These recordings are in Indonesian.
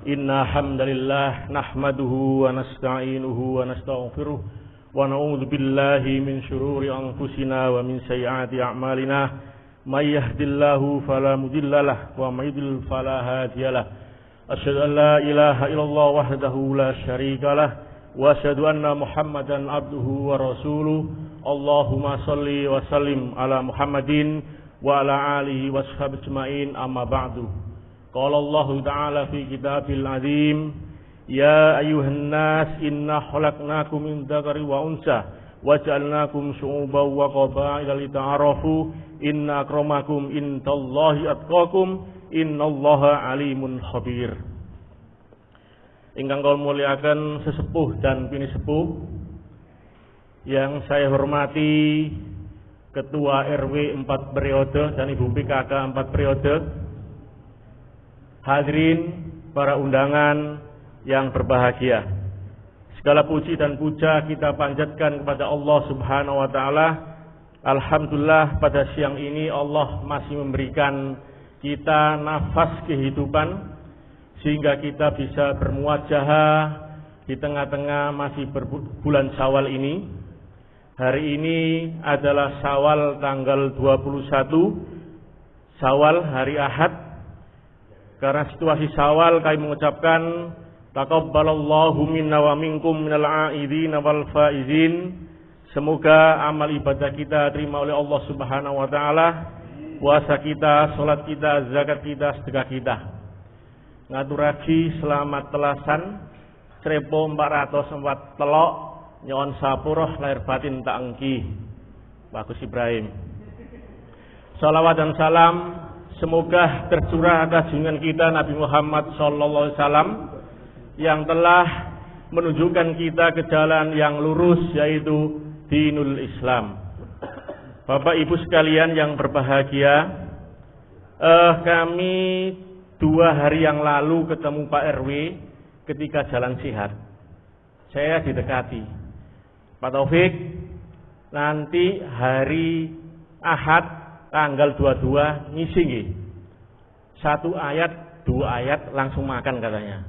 Inna hamdalillah nahmaduhu wa nasta'inuhu wa nastaghfiruh wa na'udzu billahi min syururi anfusina wa min sayyiati a'malina may yahdihillahu fala mudhillalah wa may yudlil fala hadiyalah. Asyhadu an la ilaha illallah wahdahu la syarikalah wa asyhadu anna Muhammadan abduhu wa rasuluh. Allahumma shalli wa sallim ala Muhammadin wa ala alihi wa sahbihi ajmain, amma ba'du. Qala Allah Ta'ala fi kitabil azim, ya ayyuhan nas inna khalaqnakum min dzakari wa unsa wa ja'alnakum syu'uban wa qabaila lita'arafu inna akramakum indallahi atqakum innallaha alimun khabir. Ingkang kula muliakan sesepuh dan bini sepuh yang saya hormati, Ketua RW 4 periode dan Ibu PKK 4 periode, hadirin para undangan yang berbahagia. Segala puji dan puja kita panjatkan kepada Allah Subhanahu wa taala. Alhamdulillah pada siang ini Allah masih memberikan kita nafas kehidupan sehingga kita bisa bermuajahah di tengah-tengah masih bulan Syawal ini. Hari ini adalah Syawal tanggal 21 Syawal hari Ahad. Karena situasi Syawal kami mengucapkan taqabbalallahu minna wa minkum minal a'idin wal faizin. Semoga amal ibadah kita terima oleh Allah Subhanahu wa taala. Puasa kita, salat kita, zakat kita, sedekah kita. Ngaturaji selamat telasan Trepo 404 telok nyon sapuroh lahir batin tak engki. Bagus Ibrahim. Salawat dan salam semoga tercurah atas junjungan kita Nabi Muhammad SAW yang telah menunjukkan kita ke jalan yang lurus, yaitu dinul Islam. Bapak Ibu sekalian yang berbahagia, kami 2 hari yang lalu ketemu Pak RW ketika jalan sehat. Saya didekati, Pak Taufik, nanti hari Ahad tanggal 22 ngisi nggih. 1 ayat, 2 ayat langsung makan katanya.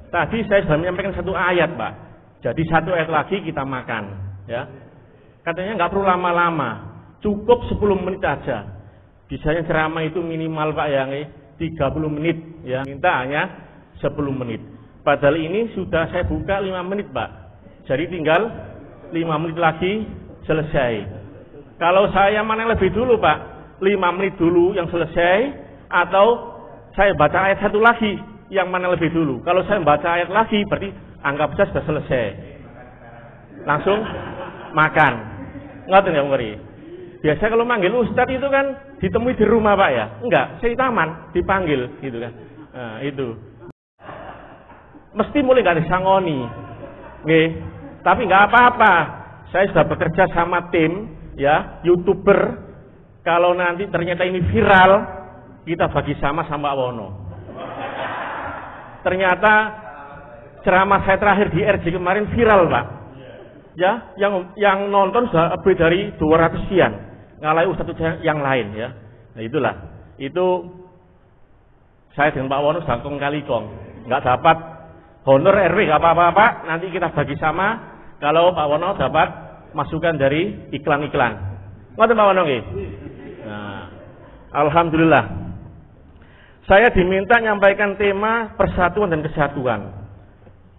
Tadi saya sudah menyampaikan 1 ayat, Pak. Jadi 1 ayat lagi kita makan, ya. Katanya nggak perlu lama-lama, cukup 10 menit aja. Bisanya ceramah itu minimal, Pak, ya, 30 menit, ya. Minta hanya 10 menit. Padahal ini sudah saya buka 5 menit, Pak. Jadi tinggal 5 menit lagi selesai. Kalau saya mana yang lebih dulu, Pak? 5 menit dulu yang selesai, atau saya baca ayat 1 lagi yang mana lebih dulu? Kalau saya baca ayat lagi berarti anggap saja sudah selesai. Langsung makan. Ngoten ya, Ngeri. Biasa kalau manggil ustadz itu kan ditemui di rumah, Pak, ya? Enggak, saya di taman dipanggil gitu kan. Nah, itu. Mesti mulai enggak disangoni. Nggih. Tapi enggak apa-apa. Saya sudah bekerja sama tim, ya, YouTuber. Kalau nanti ternyata ini viral, kita bagi sama Wono. Ternyata ceramah saya terakhir di RJ kemarin viral, Pak. Ya, yang nonton sudah lebih dari 200 sekian. Ngalahi ustadz yang lain, ya. Nah, itulah. Itu saya dengan Pak Wono sudah kong kali kong. Enggak dapat honor RW, enggak apa-apa, Pak. Nanti kita bagi sama kalau Pak Wono dapat masukan dari iklan-iklan. Ngoten Pak Wono nggih? Nah, alhamdulillah. Saya diminta menyampaikan tema persatuan dan kesatuan.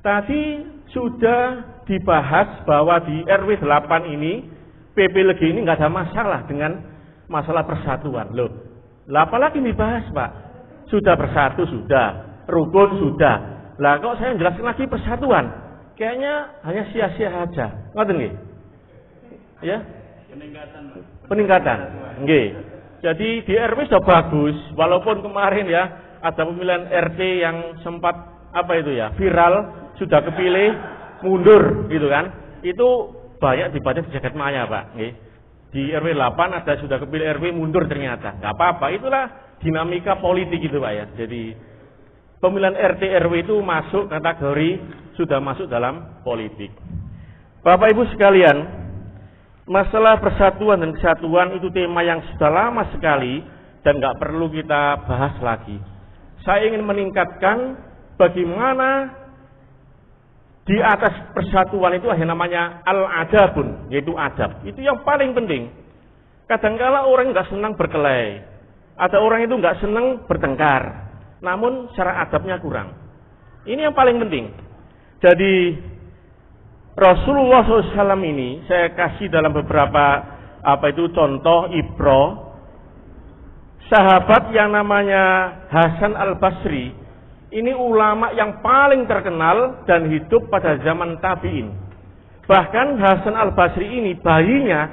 Tadi sudah dibahas bahwa di RW 8 ini PP Legi ini nggak ada masalah dengan masalah persatuan. Loh, apalagi dibahas, Pak? Sudah bersatu, sudah. Rukun, sudah. Lah kok saya menjelaskan lagi persatuan? Kayaknya hanya sia-sia aja. Ngoten nggih? Ya, peningkatan. Nggih. Jadi di RW sudah bagus, walaupun kemarin ya ada pemilihan RT yang sempat viral, sudah kepilih mundur gitu kan. Itu banyak dibaca di jagat maya, Pak, nggih. Di RW 8 ada sudah kepilih RW mundur ternyata. Enggak apa-apa, itulah dinamika politik gitu, Pak, ya. Jadi pemilihan RT RW itu masuk kategori sudah masuk dalam politik. Bapak Ibu sekalian, masalah persatuan dan kesatuan itu tema yang sudah lama sekali dan nggak perlu kita bahas lagi. Saya ingin meningkatkan bagaimana di atas persatuan itu ada namanya al-adabun, yaitu adab. Itu yang paling penting. Kadangkala orang nggak senang berkelahi, ada orang itu nggak senang bertengkar, namun secara adabnya kurang. Ini yang paling penting. Jadi Rasulullah SAW ini saya kasih dalam beberapa contoh ibro. Sahabat yang namanya Hasan Al-Basri ini ulama yang paling terkenal dan hidup pada zaman tabi'in. Bahkan Hasan Al-Basri ini bayinya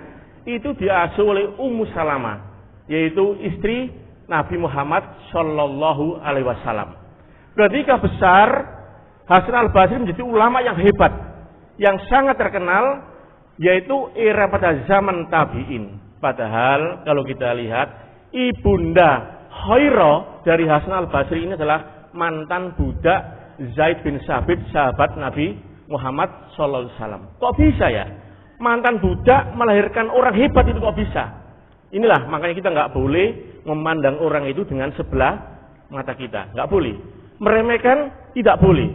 itu diasuh oleh Ummu Salamah, yaitu istri Nabi Muhammad Shallallahu Alaihi Wasallam. Ketika besar, Hasan Al-Basri menjadi ulama yang hebat, yang sangat terkenal, yaitu era pada zaman tabi'in. Padahal kalau kita lihat, ibunda Khairah dari Hasan Al-Basri ini adalah mantan budak Zaid bin Sabit, sahabat Nabi Muhammad SAW. Kok bisa ya? Mantan budak melahirkan orang hebat itu kok bisa? Inilah makanya kita nggak boleh memandang orang itu dengan sebelah mata kita. Nggak boleh. Meremehkan tidak boleh.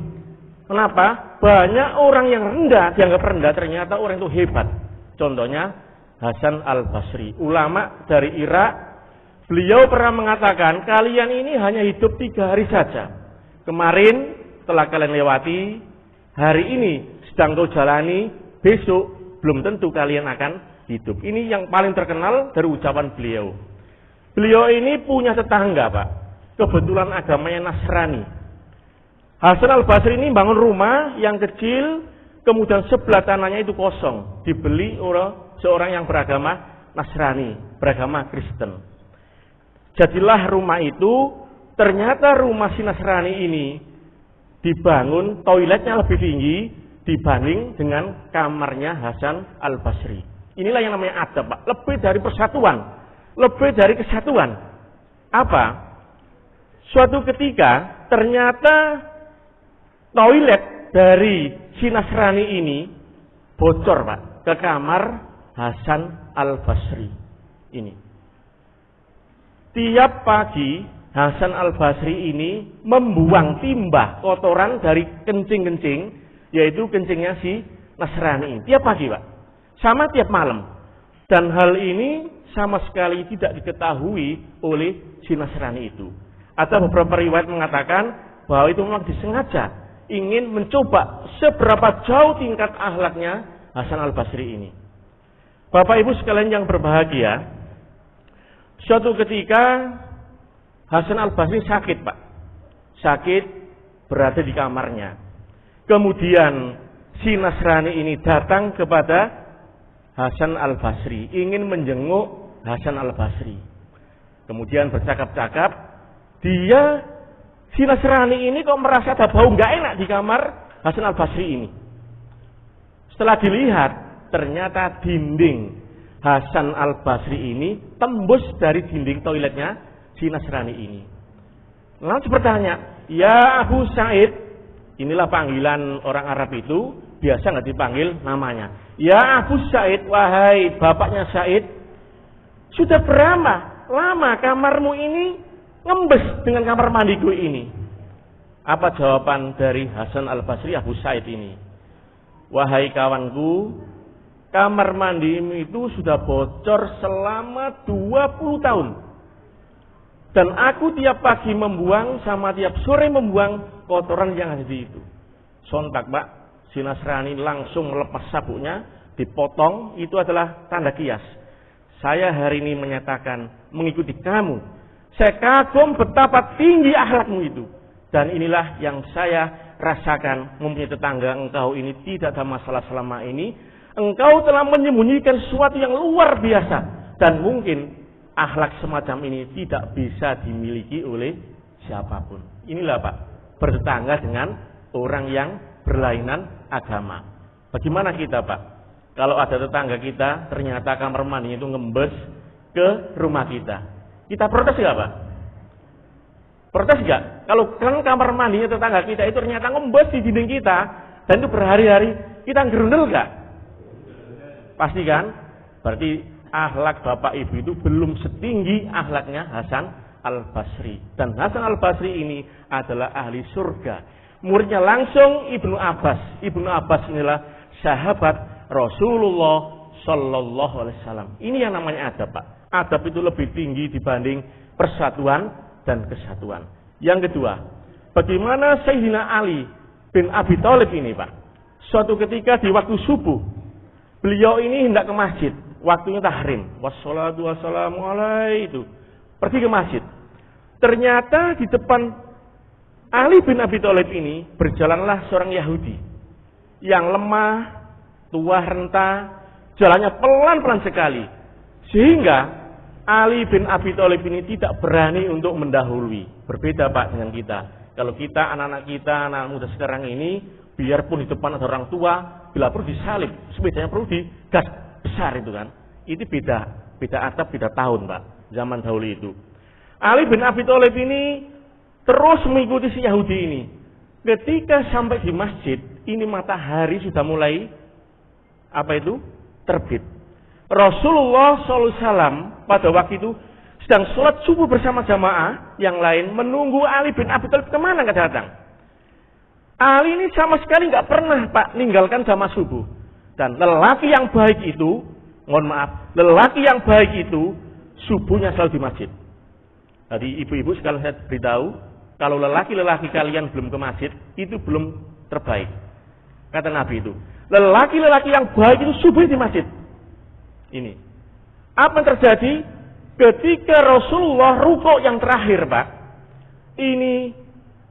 Kenapa? Banyak orang yang rendah, dianggap rendah, ternyata orang itu hebat. Contohnya Hasan Al-Basri, ulama dari Irak. Beliau pernah mengatakan, kalian ini hanya hidup 3 hari saja. Kemarin telah kalian lewati, hari ini sedang kau jalani, besok belum tentu kalian akan hidup. Ini yang paling terkenal dari ucapan beliau. Beliau ini punya tetangga, Pak. Kebetulan agamanya Nasrani. Hasan Al-Basri ini bangun rumah yang kecil, kemudian sebelah tanahnya itu kosong. Dibeli oleh seorang yang beragama Nasrani, beragama Kristen. Jadilah rumah itu, ternyata rumah si Nasrani ini dibangun toiletnya lebih tinggi dibanding dengan kamarnya Hasan Al-Basri. Inilah yang namanya adab, Pak. Lebih dari persatuan, lebih dari kesatuan. Apa? Suatu ketika ternyata toilet dari si Nasrani ini bocor, Pak, ke kamar Hasan Al-Basri ini. Tiap pagi Hasan Al-Basri ini membuang timba kotoran dari kencing-kencing, yaitu kencingnya si Nasrani. Tiap pagi, Pak. Sama tiap malam. Dan hal ini sama sekali tidak diketahui oleh si Nasrani itu. Ada beberapa riwayat mengatakan bahwa itu memang disengaja ingin mencoba seberapa jauh tingkat akhlaknya Hasan Al-Basri ini. Bapak Ibu sekalian yang berbahagia, suatu ketika Hasan Al-Basri sakit, Pak. Sakit, berada di kamarnya. Kemudian si Nasrani ini datang kepada Hasan Al-Basri, ingin menjenguk Hasan Al-Basri. Kemudian bercakap-cakap, si Nasrani ini kok merasa ada bau nggak enak di kamar Hasan Al-Basri ini. Setelah dilihat, ternyata dinding Hasan Al-Basri ini tembus dari dinding toiletnya si Nasrani ini. Lalu bertanya, ya Abu Sa'id, inilah panggilan orang Arab itu, biasa nggak dipanggil namanya. Ya Abu Sa'id, wahai bapaknya Sa'id, sudah berapa lama kamarmu ini ngembes dengan kamar mandiku ini? Apa jawaban dari Hasan Al-Basri, Abu Sa'id ini? Wahai kawanku, kamar mandimu itu sudah bocor selama 20 tahun. Dan aku tiap pagi membuang sama tiap sore membuang kotoran yang ada di itu. Sontak, Pak, si Nasrani langsung melepas sabuknya, dipotong. Itu adalah tanda kias. Saya hari ini menyatakan mengikuti kamu. Saya kagum betapa tinggi akhlakmu itu. Dan inilah yang saya rasakan, mempunyai tetangga engkau ini tidak ada masalah selama ini. Engkau telah menyembunyikan sesuatu yang luar biasa. Dan mungkin akhlak semacam ini tidak bisa dimiliki oleh siapapun. Inilah, Pak, bertetangga dengan orang yang berlainan agama. Bagaimana kita, Pak? Kalau ada tetangga kita, ternyata kamar mandinya itu ngembes ke rumah kita. Kita protes nggak, Pak? Protes nggak? Kalau kan kamar mandinya tetangga kita itu ternyata ngembes di dinding kita, dan itu berhari-hari, kita gerundel nggak? Pasti kan? Berarti akhlak Bapak Ibu itu belum setinggi akhlaknya Hasan Al-Basri. Dan Hasan Al-Basri ini adalah ahli surga. Muridnya langsung Ibnu Abbas. Ibnu Abbas inilah sahabat Rasulullah Sallallahu Alaihi Wasallam. Ini yang namanya adab, Pak. Adab itu lebih tinggi dibanding persatuan dan kesatuan. Yang kedua, bagaimana Sayyidina Ali bin Abi Thalib ini, Pak? Suatu ketika di waktu subuh, beliau ini hendak ke masjid. Waktunya tahrim. Wassalatu wassalamu alaihi itu. Pergi ke masjid. Ternyata di depan Ali bin Abi Thalib ini berjalanlah seorang Yahudi yang lemah, tua renta, jalannya pelan-pelan sekali. Sehingga Ali bin Abi Thalib ini tidak berani untuk mendahului. Berbeda, Pak, dengan kita. Kalau kita, anak-anak kita, anak muda sekarang ini, biarpun di depan ada orang tua, bila perlu disalib, sepedanya perlu digas besar itu kan. Itu beda atap, beda tahun, Pak. Zaman dahulu itu. Ali bin Abi Thalib ini terus mengikuti si Yahudi ini. Ketika sampai di masjid, ini matahari sudah mulai terbit. Rasulullah SAW pada waktu itu sedang sholat subuh bersama jamaah yang lain, menunggu Ali bin Abi Thalib kemana nggak datang. Ali ini sama sekali nggak pernah, Pak, ninggalkan jamaah subuh. Dan lelaki yang baik itu, lelaki yang baik itu subuhnya selalu di masjid. Jadi ibu-ibu sekalian saya beritahu, kalau lelaki-lelaki kalian belum ke masjid, itu belum terbaik. Kata Nabi itu, lelaki-lelaki yang baik itu subuh di masjid. Ini. Apa yang terjadi? Ketika Rasulullah rukuk yang terakhir, Pak, ini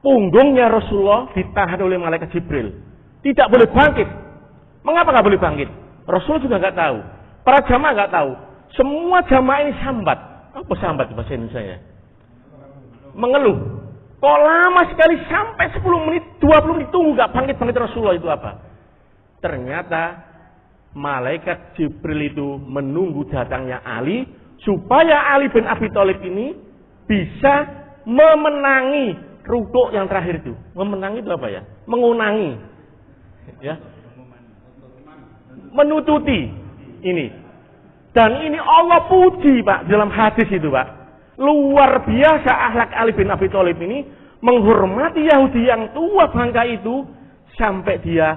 punggungnya Rasulullah ditahan oleh malaikat Jibril. Tidak boleh bangkit. Mengapa nggak boleh bangkit? Rasul juga nggak tahu. Para jamaah nggak tahu. Semua jamaah ini sambat. Apa sambat di bahasa Indonesia? Mengeluh. Kok lama sekali sampai 10 menit, 20 menit tunggu nggak bangkit Rasulullah, itu apa? Ternyata malaikat Jibril itu menunggu datangnya Ali supaya Ali bin Abi Thalib ini bisa memenangi rukuk yang terakhir itu. Memenangi itu apa ya? Mengunangi. Ya. Menututi ini. Dan ini Allah puji, Pak, dalam hadis itu, Pak. Luar biasa akhlak Ali bin Abi Thalib ini menghormati Yahudi yang tua bangka itu sampai dia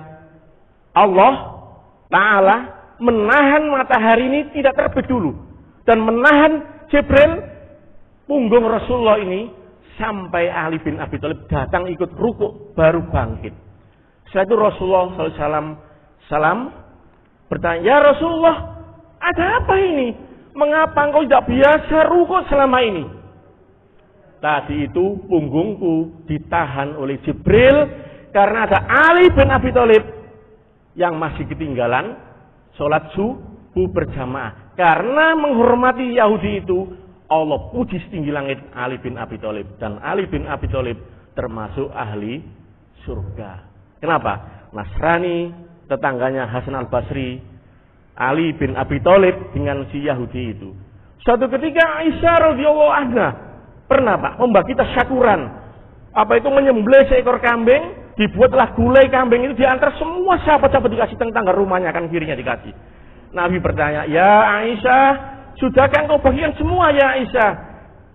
Allah Ta'ala menahan matahari ini tidak terbit dulu dan menahan Jibril punggung Rasulullah ini sampai Ali bin Abi Thalib datang ikut rukuk baru bangkit. Setelah itu Rasulullah SAW bertanya, "Ya Rasulullah, ada apa ini? Mengapa engkau tidak biasa rukuk selama ini?" Tadi itu punggungku ditahan oleh Jibril karena ada Ali bin Abi Thalib yang masih ketinggalan sholat subuh berjamaah. Karena menghormati Yahudi itu, Allah puji setinggi langit Ali bin Abi Thalib. Dan Ali bin Abi Thalib termasuk ahli surga. Kenapa? Nasrani, tetangganya Hasan al-Basri, Ali bin Abi Thalib dengan si Yahudi itu. Suatu ketika Aisyah radhiyallahu anha pernah, Pak, membagi tasyakuran. Apa itu menyembelih seekor kambing, dibuatlah gulai kambing itu diantar semua sahabat-sahabat dikasih tetangga rumahnya, kan kirinya dikasih. Nabi bertanya, "Ya Aisyah, sudahkah engkau bagikan semua ya Aisyah?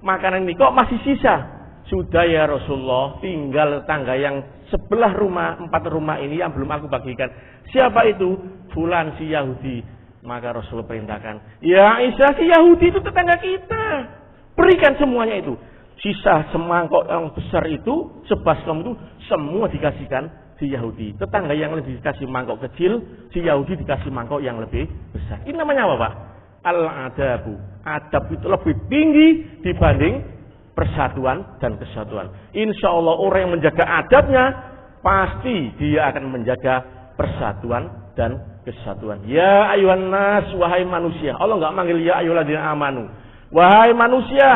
Makanan ini kok masih sisa?" "Sudah ya Rasulullah, tinggal tetangga yang sebelah rumah, 4 rumah ini yang belum aku bagikan." "Siapa itu?" "Fulan, si Yahudi." Maka Rasul perintahkan, "Ya Aisyah, si Yahudi itu tetangga kita. Berikan semuanya itu." Sisa semangkok yang besar itu, sebaskom itu, semua dikasihkan si Yahudi. Tetangga yang lebih dikasih mangkok kecil, si Yahudi dikasih mangkok yang lebih besar. Ini namanya apa, Pak? Al-adabu. Adab itu lebih tinggi dibanding persatuan dan kesatuan. Insya Allah orang yang menjaga adabnya, pasti dia akan menjaga persatuan dan kesatuan. Ya ayuhan nas, wahai manusia. Allah nggak manggil ya ayyuhalladzina amanu. Wahai manusia,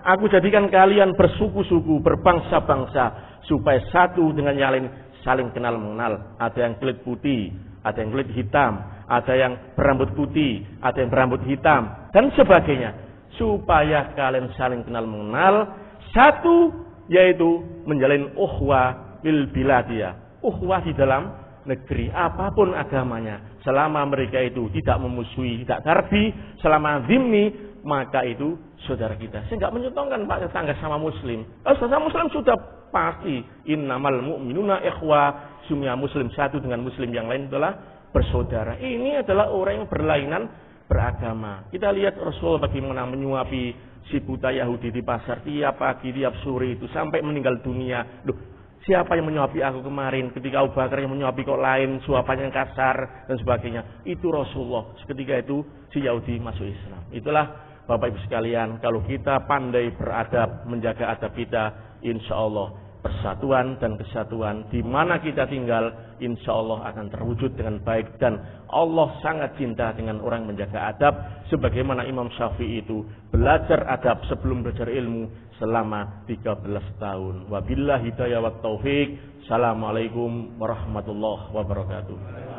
aku jadikan kalian bersuku-suku, berbangsa-bangsa, supaya satu dengan yang lain saling kenal mengenal. Ada yang kulit putih, ada yang kulit hitam, ada yang berambut putih, ada yang berambut hitam, dan sebagainya. Supaya kalian saling kenal mengenal. Satu, yaitu menjalin uhwah bil biladiyah. Uhwah di dalam negeri, apapun agamanya. Selama mereka itu tidak memusuhi, tidak harbi, selama zimmi, maka itu saudara kita. Saya nggak menyetongkan, Pak, tetangga sama muslim. Kalau sama muslim sudah pasti innamal mu'minuna ikhwa, sungguh muslim satu dengan muslim yang lain adalah bersaudara. Ini adalah orang yang berlainan beragama. Kita lihat Rasul bagaimana menyuapi si buta Yahudi di pasar tiap pagi, tiap sore itu sampai meninggal dunia. Loh, siapa yang menyuapi aku kemarin? Ketika Abu Bakar yang menyuapi kok lain, suapannya yang kasar dan sebagainya. Itu Rasulullah. Seketika itu si Yahudi masuk Islam. Itulah Bapak Ibu sekalian, kalau kita pandai beradab, menjaga adab kita, insya Allah persatuan dan kesatuan di mana kita tinggal, insya Allah akan terwujud dengan baik. Dan Allah sangat cinta dengan orang menjaga adab, sebagaimana Imam Syafi'i itu belajar adab sebelum belajar ilmu selama 13 tahun. Wabillahi hidayah wa taufik. Assalamualaikum warahmatullahi wabarakatuh.